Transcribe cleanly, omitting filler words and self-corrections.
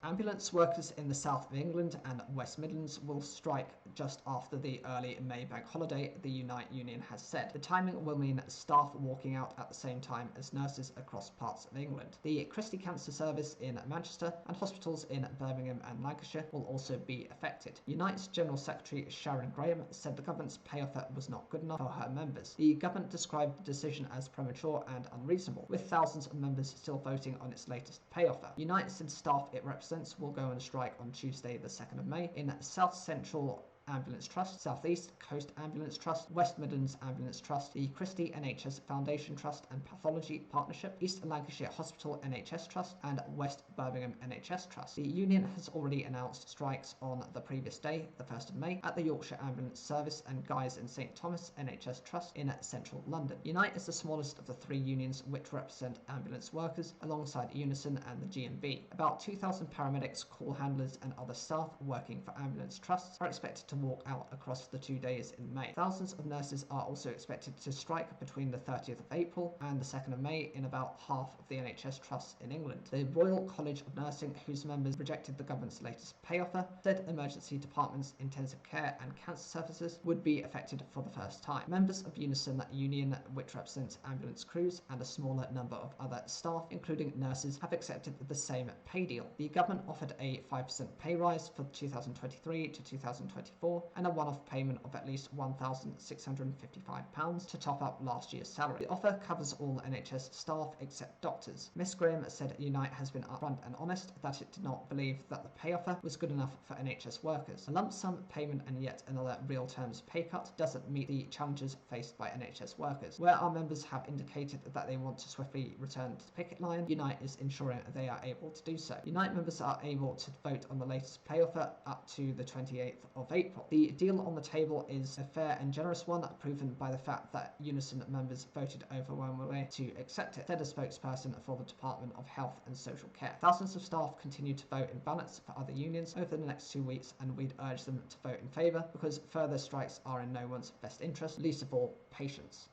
Ambulance workers in the south of England and West Midlands will strike just after the early May bank holiday, the Unite union has said. The timing will mean staff walking out at the same time as nurses across parts of England. The Christie Cancer Service in Manchester and hospitals in Birmingham and Lancashire will also be affected. Unite's General Secretary Sharon Graham said the government's pay offer was not good enough for her members. The government described the decision as premature and unreasonable, with thousands of members still voting on its latest pay offer. Unite said staff it represents will go on strike on Tuesday the 2nd of May in South Central Ambulance Trust, South East Coast Ambulance Trust, West Midlands Ambulance Trust, the Christie NHS Foundation Trust and Pathology Partnership, East Lancashire Hospital NHS Trust, and West Birmingham NHS Trust. The union has already announced strikes on the previous day, the 1st of May, at the Yorkshire Ambulance Service and Guy's and St Thomas NHS Trust in central London. Unite is the smallest of the three unions which represent ambulance workers, alongside Unison and the GMB. About 2,000 paramedics, call handlers and other staff working for ambulance trusts are expected to walk out across the 2 days in May. Thousands of nurses are also expected to strike between the 30th of April and the 2nd of May in about half of the NHS trusts in England. The Royal College of Nursing, whose members rejected the government's latest pay offer, said emergency departments, intensive care and cancer services would be affected for the first time. Members of Unison Union, which represents ambulance crews and a smaller number of other staff, including nurses, have accepted the same pay deal. The government offered a 5% pay rise for 2023 to 2024 and a one-off payment of at least £1,655 to top up last year's salary. The offer covers all NHS staff except doctors. Ms Graham said Unite has been upfront and honest that it did not believe that the pay offer was good enough for NHS workers. A lump sum payment and yet another real terms pay cut doesn't meet the challenges faced by NHS workers. Where our members have indicated that they want to swiftly return to the picket line, Unite is ensuring they are able to do so. Unite members are able to vote on the latest pay offer up to the 28th of April. The deal on the table is a fair and generous one, proven by the fact that Unison members voted overwhelmingly to accept it, said a spokesperson for the Department of Health and Social Care. Thousands of staff continue to vote in ballots for other unions over the next 2 weeks, and we'd urge them to vote in favour because further strikes are in no one's best interest, least of all patients.